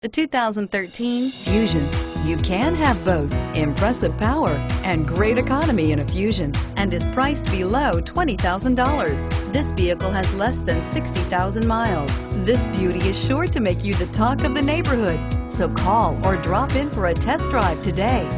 The 2013 Fusion. You can have both impressive power and great economy in a Fusion, and is priced below $20,000. This vehicle has less than 60,000 miles. This beauty is sure to make you the talk of the neighborhood. So call or drop in for a test drive today.